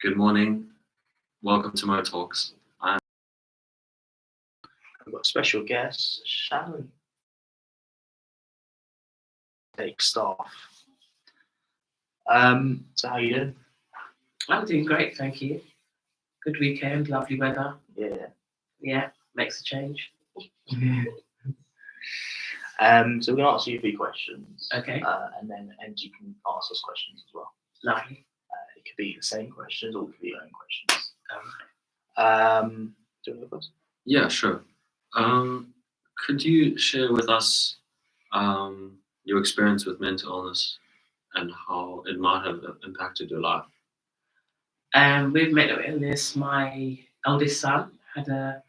Good morning. Welcome to Mo Talks. I've got a special guest, Sharon. Take staff. So how you doing? I'm doing great, thank you. Good weekend, lovely weather. Yeah. Makes a change. So we're gonna ask you a few questions. Okay. And you can ask us questions as well. Lovely. It could be the same questions or it could be your own questions. Do you want to go first? Yeah, sure. Could you share with us your experience with mental illness and how it might have impacted your life? With mental illness, my eldest son had a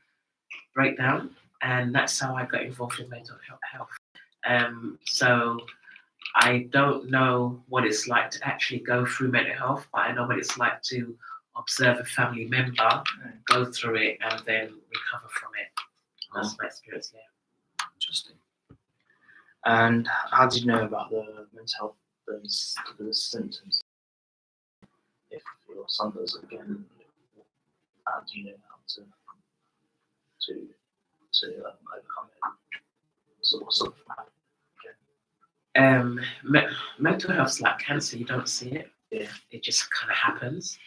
breakdown, and that's how I got involved in mental health. So I don't know what it's like to actually go through mental health, but I know what it's like to observe a family member go through it and then recover from it. That's my experience, yeah. Interesting. And how did you know about the mental health, the symptoms? If your son does it again, how do you know how to overcome it? Sort of. Mental health's like cancer, you don't see it. Yeah. It just kind of happens.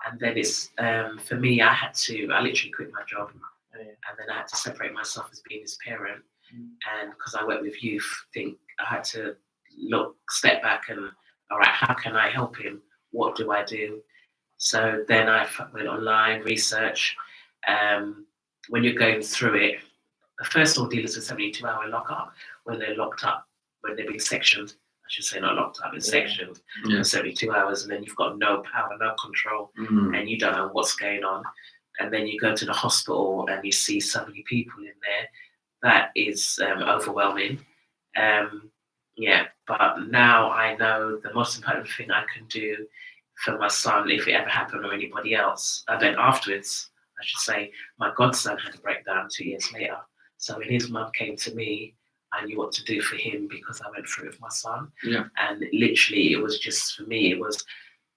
And then it's, for me, I literally quit my job. Yeah. And then I had to separate myself as being his parent. And because I work with youth, I had to step back and, all right, how can I help him? What do I do? So then I went online, research. When you're going through it, the first ordeal is a 72-hour lockup, when they're locked up, when they're being sectioned. I should say not locked up, it's sectioned for 72 hours, and then you've got no power, no control, and you don't know what's going on. And then you go to the hospital and you see so many people in there. That is overwhelming. But now I know the most important thing I can do for my son, if it ever happened, or anybody else. And then afterwards, I should say, my godson had a breakdown 2 years later. So when his mum came to me, I knew what to do for him because I went through it with my son. Yeah. And literally, it was just, for me, it was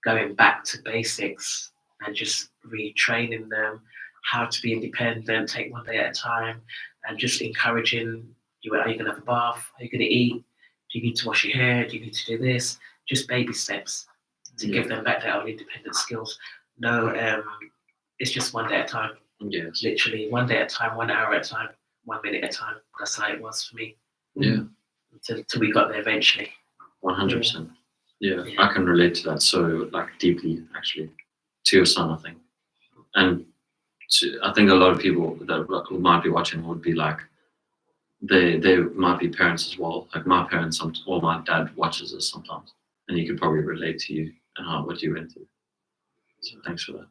going back to basics and just retraining them how to be independent, take one day at a time, and just encouraging you. Are you going to have a bath? Are you going to eat? Do you need to wash your hair? Do you need to do this? Just baby steps to give them back their own independent skills. No, it's just one day at a time. Yes. Literally, one day at a time, 1 hour at a time, 1 minute at a time. That's how it was for me. Yeah. Till we got there eventually. 100%. Yeah, I can relate to that so deeply, actually, to your son, I think. And I think a lot of people that might be watching would be like, they might be parents as well. Like my parents, or my dad watches this sometimes, and he could probably relate to you and what you went through. So thanks for that.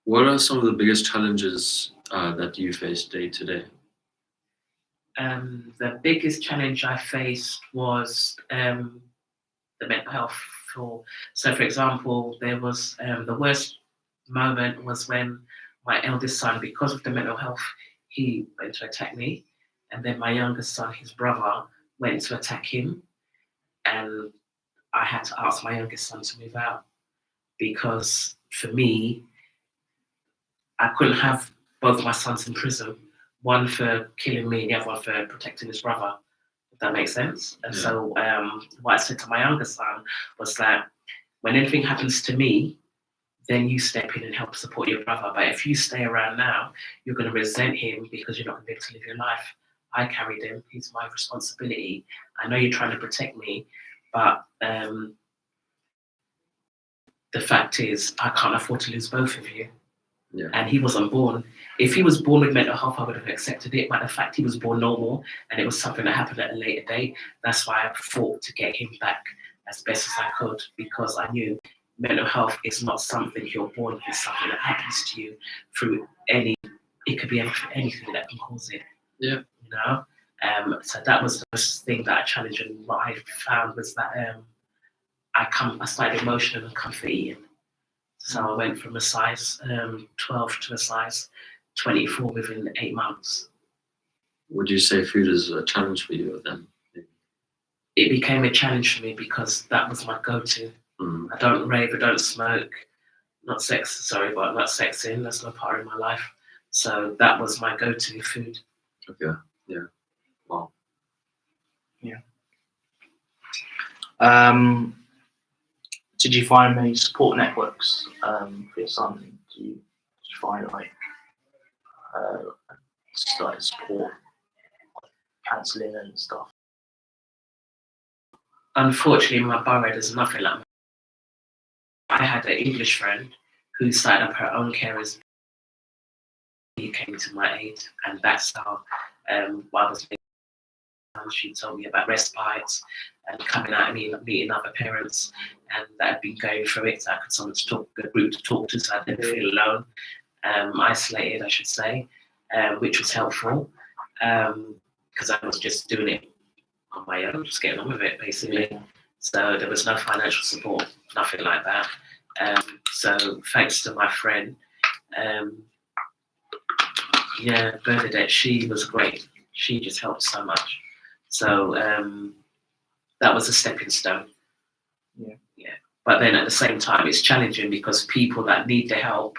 What are some of the biggest challenges that you face day to day? The biggest challenge I faced was the mental health. So, for example, there was the worst moment was when my eldest son, because of the mental health, he went to attack me, and then my youngest son, his brother, went to attack him, and I had to ask my youngest son to move out because for me, I couldn't have both my sons in prison, one for killing me and the other one for protecting his brother, if that makes sense. And so what I said to my younger son was that when anything happens to me, then you step in and help support your brother. But if you stay around now, you're going to resent him because you're not going to be able to live your life. I carried him. He's my responsibility. I know you're trying to protect me, but the fact is I can't afford to lose both of you. Yeah. And he wasn't born. If he was born with mental health, I would have accepted it. But the fact he was born normal and it was something that happened at a later date, that's why I fought to get him back as best as I could, because I knew mental health is not something you're born with, it's something that happens to you through it could be anything that can cause it. Yeah. You know? So that was the first thing that I challenged, and what I found was that I started emotional and comfort eating. So I went from a size 12 to a size 24 within 8 months. Would you say food is a challenge for you then? it became a challenge for me because that was my go-to. I don't rave, I don't smoke, not sexing. That's not part of my life. So that was my go-to food. Okay. Yeah. Wow. Yeah. Did you find many support networks for your son? Did you find like support, counselling and stuff? Unfortunately, my borough there's nothing like that. I had an English friend who started up her own carers. He came to my aid, and that's how I was. She told me about respites and coming out and meeting other parents, and that had been going through it. So I could someone to talk, a group to talk to, so I didn't feel alone, isolated, I should say, which was helpful because I was just doing it on my own, just getting on with it basically. Yeah. So there was no financial support, nothing like that. So thanks to my friend, Bernadette, she was great. She just helped so much. So that was a stepping stone. Yeah. Yeah. But then at the same time, it's challenging because people that need the help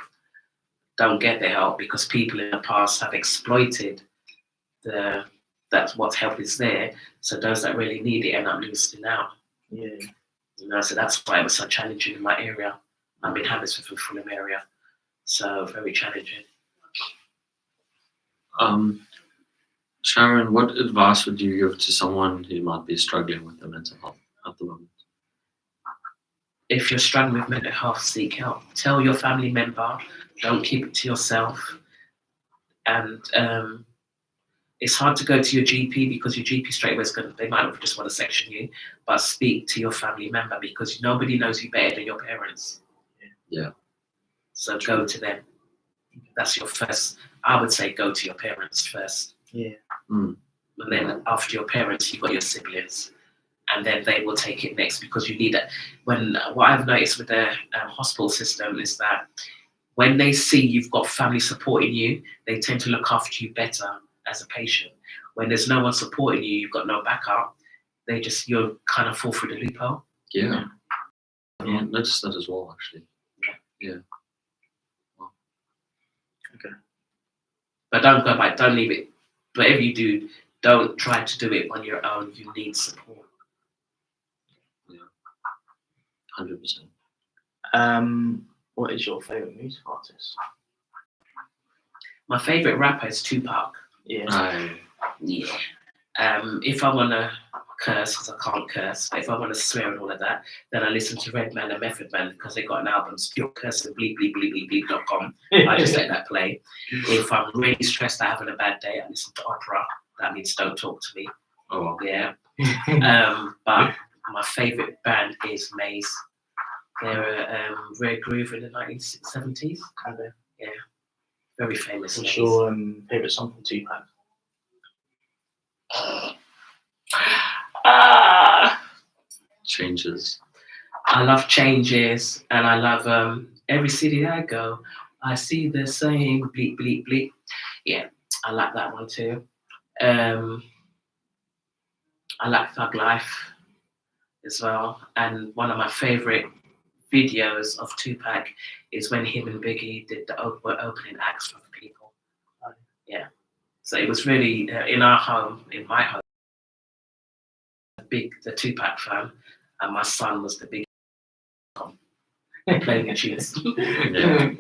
don't get the help because people in the past have exploited that's what help is there. So those that really need it end up losing out. Yeah. So that's why it was so challenging in my area. I'm in Hammersmith and Fulham area. So very challenging. Sharon, what advice would you give to someone who might be struggling with their mental health at the moment? If you're struggling with mental health, seek help. Tell your family member. Don't keep it to yourself. And it's hard to go to your GP because your GP straight away they might just want to section you, but speak to your family member because nobody knows you better than your parents. Yeah. So go to them. That's your first. I would say go to your parents first. Yeah. And then after your parents, you've got your siblings, and then they will take it next because you need it. What I've noticed with the hospital system is that when they see you've got family supporting you, they tend to look after you better as a patient. When there's no one supporting you, you've got no backup. You're kind of fall through the loophole. Yeah. I noticed that as well, actually. Yeah. Wow. Okay. But don't leave it. Whatever you do, don't try to do it on your own. You need support. Yeah. 100%. What is your favourite music artist? My favourite rapper is Tupac. Yeah. Yeah. If I want to curse, because I can't curse, but if I want to swear and all of that, then I listen to Redman and Method Man because they got an album, Pure Cursing, bleep, bleep, bleep, bleep, bleep.com. I just let that play. If I'm really stressed, I'm having a bad day, I listen to opera. That means Don't Talk to Me. Oh, yeah. But my favourite band is Maze. They're a rare groove in the 1970s. Okay. Yeah. Very famous. What's your favourite song from Tupac? Changes. I love Changes, and I love Every City I Go. I see the same bleep, bleep, bleep. Yeah, I like that one too. I like Thug Life as well. And one of my favourite videos of Tupac is when him and Biggie did the opening acts for the people. Yeah. So it was really, in our home, in my home, the Tupac fan, and my son was the big playing the tunes. Yeah.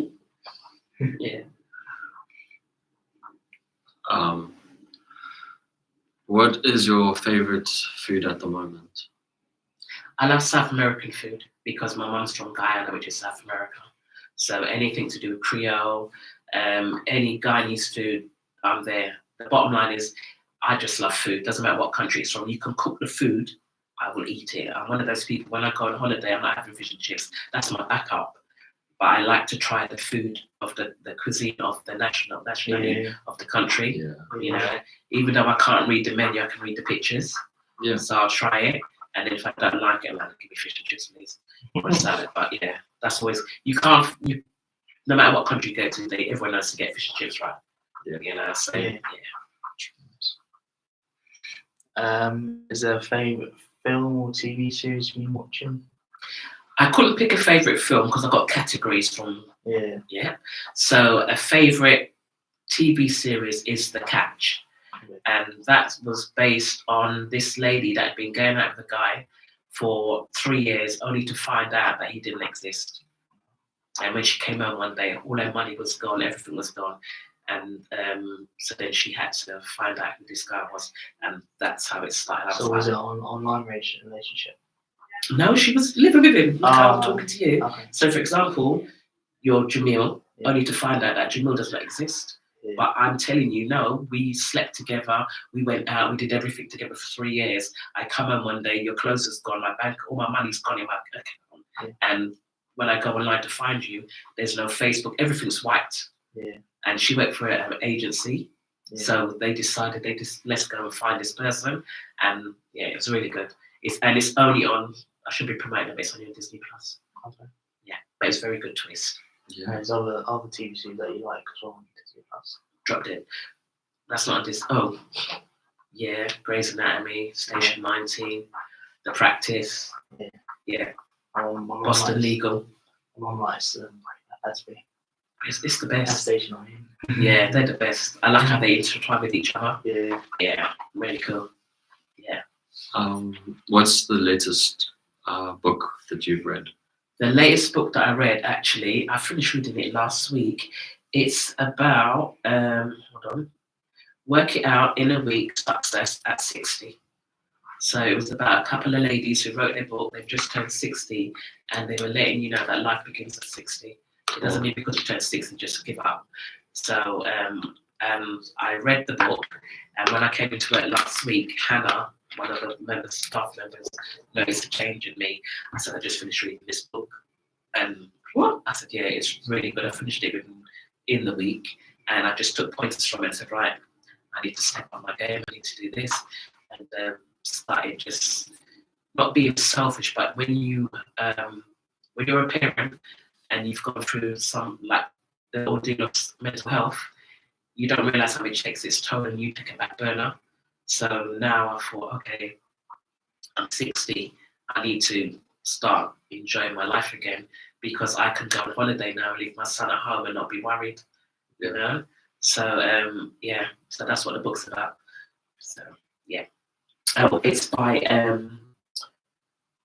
Yeah. What is your favorite food at the moment? I love South American food because my mom's from Guyana, which is South America. So anything to do with Creole, any Guyanese food, I'm there. The bottom line is, I just love food. Doesn't matter what country it's from. You can cook the food, I will eat it. I'm one of those people, when I go on holiday, I'm not having fish and chips. That's my backup. But I like to try the food of the cuisine of the nationality of the country. Yeah. You know, even though I can't read the menu, I can read the pictures. Yeah. So I'll try it. And then if I don't like it, I'm like, give me fish and chips, please, or a salad. But yeah, that's always, no matter what country you go to, everyone knows to get fish and chips, right? Yeah. You know, so Is there a film or TV series you've been watching? I couldn't pick a favourite film because I got categories from. Yeah. So a favourite TV series is The Catch, and that was based on this lady that had been going out with a guy for 3 years, only to find out that he didn't exist. And when she came home one day, all her money was gone, everything was gone. And so then she had to find out who this guy was, and that's how it started. So was it an online relationship? No, she was living with him. Look how I'm talking to you. Okay. So, for example, you're Jamil, only to find out that Jamil doesn't exist. Yeah. But I'm telling you, no, we slept together, we went out, we did everything together for 3 years. I come home one day, your clothes is gone, my bank, all my money's gone in my account. Yeah. And when I go online to find you, there's no Facebook, everything's wiped. Yeah. And she worked for an agency. Yeah. So they decided let's go and find this person. And yeah, it was really good. It's only on, I should be promoting it, but it's only on Disney Plus. Okay. Yeah, but it's a very good twist. Yeah. There's other TV series that you like as well on Disney Plus. Dropped it. That's not this. Oh, yeah, Grey's Anatomy, Station 19, The Practice. Yeah. Boston Legal. My mum likes that's me. It's the That best. Station 19. Yeah, they're the best. I like how they intertwine with each other. Yeah. Yeah, really cool. Yeah. What's the latest book that you've read? The latest book that I read, actually, I finished reading it last week. It's about, work it out in a week, success at 60. So it was about a couple of ladies who wrote their book. They've just turned 60, and they were letting you know that life begins at 60. It doesn't mean because you turn 60 just give up. So I read the book, and when I came into it last week, Hannah, one of the staff members, noticed a change in me. I said, I just finished reading this book. And what? I said, yeah, it's really good. I finished it in the week, and I just took pointers from it and said, right, I need to step up my game. I need to do this. And started just not being selfish, but when you're a parent and you've gone through some like the ordeal of mental health, you don't realize how it takes its toll and you take a back burner. So now I thought, okay, I'm 60, I need to start enjoying my life again because I can go on holiday now, leave my son at home and not be worried, you know? So so that's what the book's about. So yeah. Oh, it's by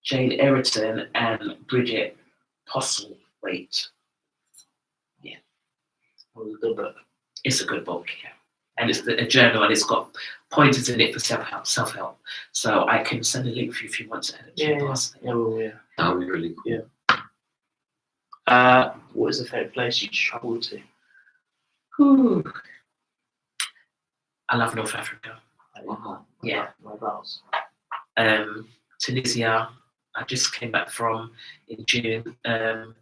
Jane Aireton and Bridget Postlethwaite. Yeah. It was a good book. It's a good book, yeah. And it's a journal, and it's got pointers in it for self-help. So I can send a link for you if you want to edit it. That would be really cool. Yeah. What is the favourite place you travel to? Ooh. I love North Africa. Wow. Yeah. Whereabouts? Tunisia. I just came back from in June.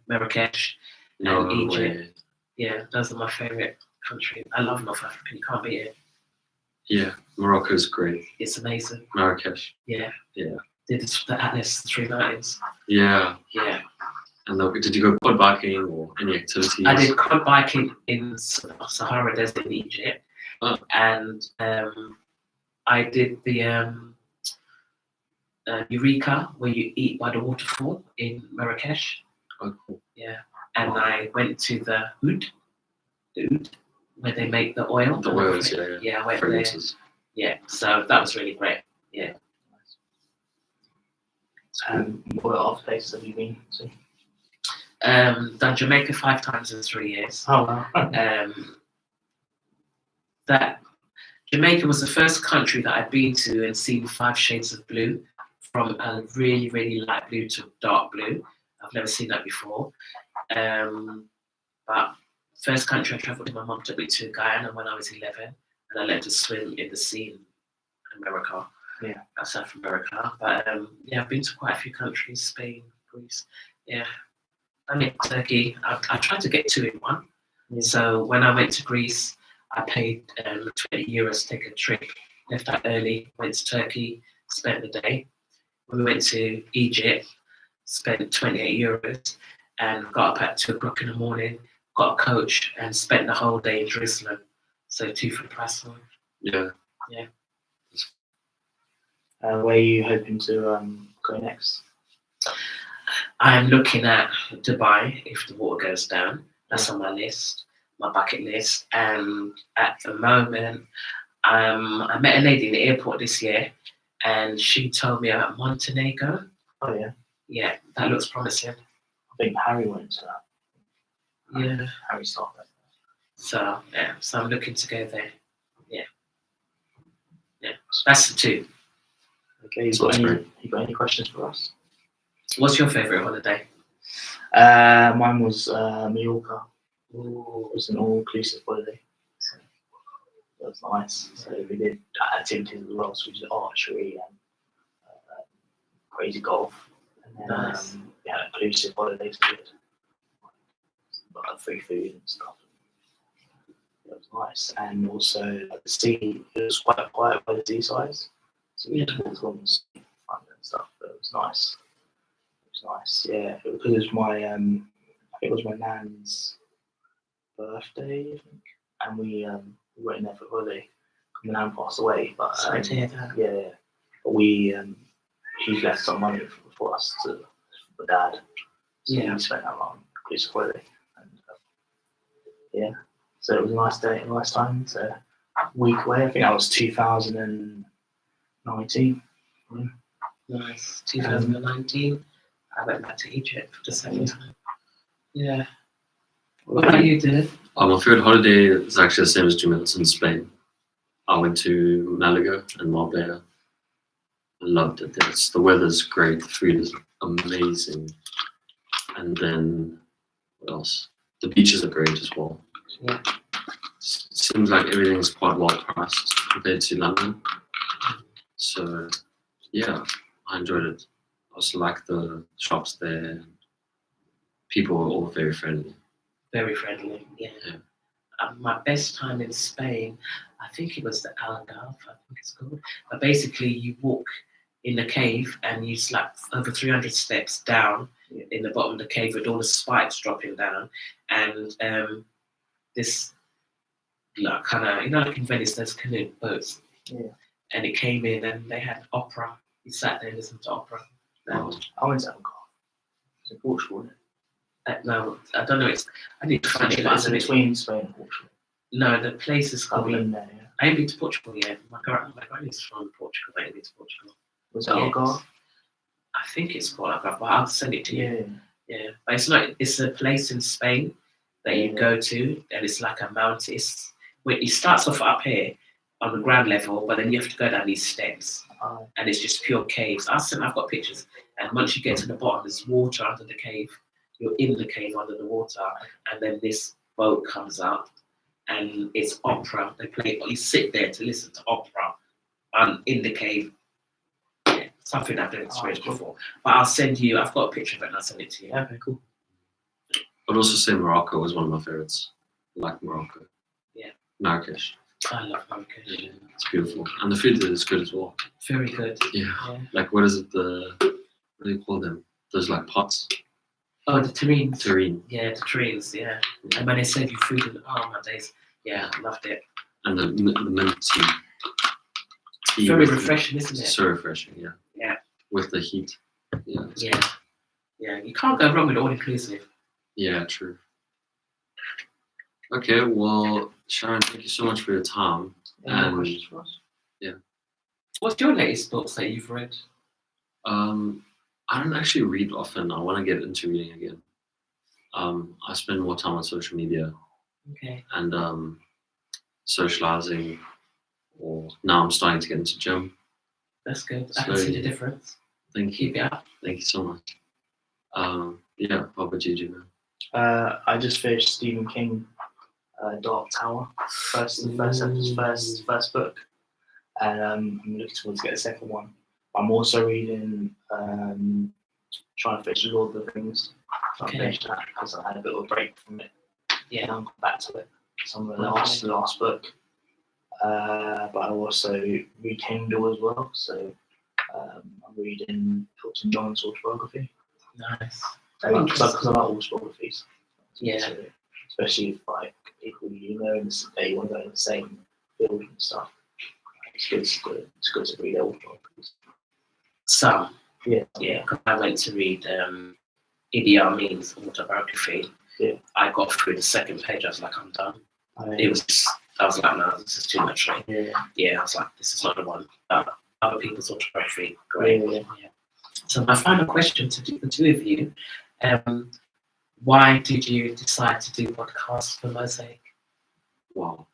Marrakesh and Egypt. Way. Yeah, those are my favourite countries. I love North Africa. You can't beat it. Yeah, Morocco's great. It's amazing. Marrakesh. Yeah. Yeah. Did the Atlas, the 3 mountains. Yeah. Yeah. And did you go quad biking or any activities? I did quad biking in Sahara Desert in Egypt, and I did the Eureka, where you eat by the waterfall in Marrakesh. Oh, cool. Yeah, and I went to the oud, where they make the oil. The oils, yeah. Yeah, I went there. Fragrances. Yeah, so that was really great. Yeah. What other places have you been to? Done Jamaica 5 times in 3 years. Oh wow. That Jamaica was the first country that I'd been to and seen 5 shades of blue, from a really, really light blue to dark blue. I've never seen that before. But first country I travelled to, my mum took me to Guyana when I was 11, and I learned to swim in the sea in America. Yeah. South America. But I've been to quite a few countries: Spain, Greece. Yeah. I mean, Turkey. I tried to get 2 in 1. Yeah. So when I went to Greece, I paid €20 to take a trip. Left out early, went to Turkey, spent the day. When we went to Egypt, spent €28, and got up at 2 o'clock in the morning, got a coach, and spent the whole day in Jerusalem. So 2 for the price of 1. Yeah. Yeah. Where are you hoping to go next? I'm looking at Dubai if the water goes down. That's on my list, my bucket list. And at the moment, I met a lady in the airport this year, and she told me about Montenegro. Oh yeah, Yeah, that looks promising. I think Harry went to that. Yeah. Harry started. So yeah, so I'm looking to go there. Yeah. That's the two. Okay, you got any questions for us? What's your favourite holiday? Mine was Mallorca. Ooh, It was an all-inclusive holiday. So it was nice. So we did activities as well. So we did archery and crazy golf. And then nice. we had inclusive holidays. So we did free food and stuff. It was nice. And also the sea, it was quite quiet by the seaside. So we just walked on the sea and stuff. But it was nice. It was nice, yeah. Because it was my, I think it was my nan's birthday, I think, and we went in there for holiday. My nan passed away, but Sorry to hear that. yeah. But we he left some money for us for dad. So Yeah. we spent that on inclusive holiday, and yeah. So it was a nice day, a nice time. It's a week away. I think that was 2019. Nice. 2019. I went back to Egypt for the second time. Yeah. What about you, Dylan? My favorite holiday is actually the same as Jamil. It's in Spain. I went to Malaga and Marbella. I loved it. The weather's great. The food is amazing. And then what else? The beaches are great as well. Yeah. Seems like everything's quite well priced compared to London. So yeah, I enjoyed it. I also like the shops there. People were all very friendly. Very friendly, yeah. My best time in Spain, I think it was the Algarve, I think it's called. But basically, you walk in the cave and you like over 300 steps down in the bottom of the cave with all the spikes dropping down. And this like, kind of, like in Venice, there's canoe boats. Yeah. And it came in and they had opera. You sat there and listened to opera. Wow. I went to Algarve. It's in Portugal, isn't it? No, I don't know. I need to find it. It's between Spain and Portugal. No, the place is I've called. been there. Yeah. I ain't been to Portugal yet. My granny's from Portugal. I ain't been to Portugal. Was it Algarve? I think it's called Algarve, but I'll send it to you. Yeah. Yeah, but it's not. It's a place in Spain that you go to, and it's like a mountain. It starts off up here on the ground level, but then you have to go down these steps, and it's just pure caves. I've got pictures, and once you get to the bottom, there's water under the cave. You're in the cave under the water, and then this boat comes up, and it's opera. They play. You sit there to listen to opera, in the cave. Yeah, something I've never experienced before. But I'll send you. I've got a picture of it, and I'll send it to you. Okay, cool. I'd also say Morocco was one of my favorites. I like Morocco. Yeah. Marrakesh. I love Marrakesh. Yeah, it's beautiful, and the food is good as well. Very good. Yeah. Like what is it? What do you call them? Those like pots. Oh, the terrines. Terrine. Yeah, the terrines. Yeah. And when they serve you food, my days. Yeah, I loved it. And the mint tea. Very refreshing, isn't it? So refreshing, yeah. Yeah. With the heat. Yeah. Yeah. Yeah. You can't go wrong with all inclusive. Yeah, true. Okay, well, Sharon, thank you so much for your time. Any more questions for us? Yeah. What's your latest books that you've read? I don't actually read often. I want to get into reading again. I spend more time on social media. Okay. And socializing. Or now I'm starting to get into gym. That's good. I can see the difference. Thank you. Keep it up. Thank you so much. Yeah, what about you, man? I just finished Stephen King, Dark Tower, first book, and I'm looking forward to get the second one. I'm also reading, trying to finish Lord of the Rings. So I finished that because I had a bit of a break from it. Yeah, I'll come back to it. Some of the last book. But I also read Kindle as well. So I'm reading Elton John's autobiography. Nice. Because I like autobiographies. Yeah. So, especially if like people you know and they want to go in the same field and stuff. It's good to read autobiographies. Some. Yeah. Yeah, because I went to read Idi Amin's autobiography. Yeah. I got through the second page. I was like, I'm done. I was like, no, this is too much. Like, Yeah. I was like, this is not the one. Other people's autobiography, great. Yeah. So my final question to the two of you, why did you decide to do podcasts for Mosaic? Wow.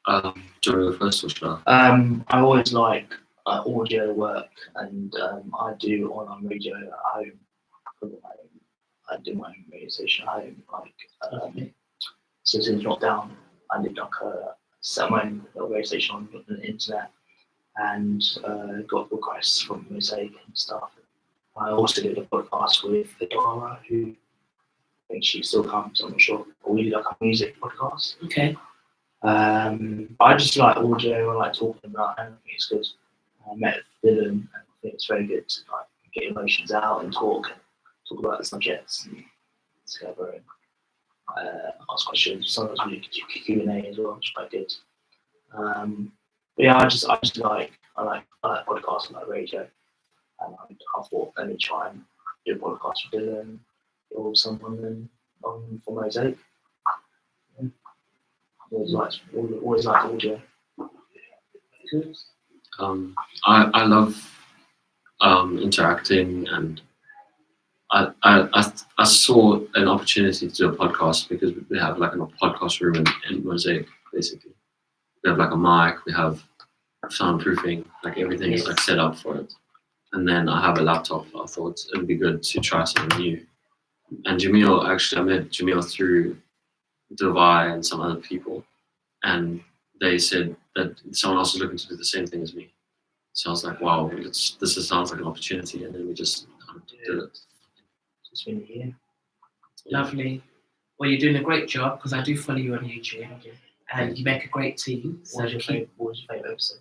Do you want to go first or should I? I always like audio work, and I do online radio at home. I do my own radio station at home. Like, so since lockdown, I did like set my own little radio station on the internet, and got requests from Mosaic and stuff. I also did a podcast with Dara, who I think she still comes. I'm not sure. But we did like a music podcast. Okay. I just like audio. I like talking about it. I think it's good. I met Dylan, and I think it's very good to like get emotions out and talk about the subjects and together and ask questions. Sometimes we do Q&A as well, which is quite good. But yeah, I just like podcasts, I like radio, and I thought let me try and do a podcast with Dylan or someone on for Mosaic. Yeah. Always liked audio. Good. I love interacting, and I saw an opportunity to do a podcast because we have like a podcast room in Mosaic. Basically, we have like a mic, we have soundproofing, like everything is like set up for it. And then I have a laptop. I thought it'd be good to try something new. And Jamil, actually, I met Jamil through Devi and some other people, and they said that someone else is looking to do the same thing as me. So I was like, wow, this sounds like an opportunity, and then we just did it. It's been a year. Lovely. Well, you're doing a great job because I do follow you on YouTube, and you make a great team. So What was your favourite episode?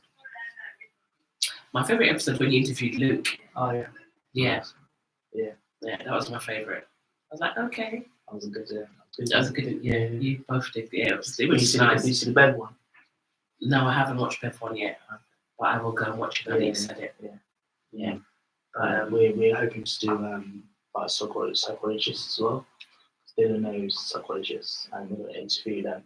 my favourite episode when you interviewed Luke. Oh yeah. Yeah. Yeah. Yeah, that was my favourite. I was like, okay. That was a good. That was a good. Yeah, you both did. Yeah, it was Did you nice. see the bed one? No, I haven't watched Bev one yet, but I will go and watch it. I think said it. Yeah. But We're hoping to do like psychologists as well. Dylan knows psychologists, and we're going to interview them.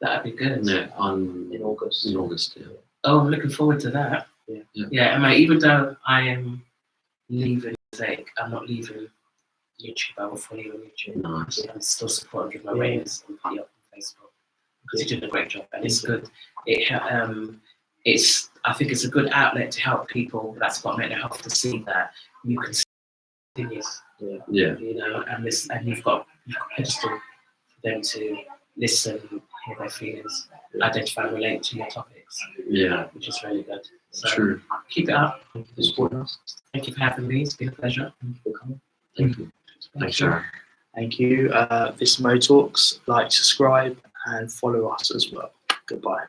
that'd be good. Yeah, In August. in August. Yeah. Oh, I'm looking forward to that. Yeah. And even though I am leaving Mosaic, I'm not leaving YouTube. I will follow you on YouTube. Nice. I'm still supporting, give my ratings and put you up on Facebook because you're doing a great job, and it's good. I think it's a good outlet to help people that's got mental health to see that you can continue. Yeah. You know, and you've got a pedestal for them to listen, hear their feelings, identify, and relate to your topics. Yeah. Which is really good. So True. keep it up. Thank you for supporting us. Thank you for having me. It's been a pleasure. Thank you for coming. Thank you. Thanks, Sharon. Thank you. This is Mo Talks. Like, subscribe, and follow us as well. Goodbye.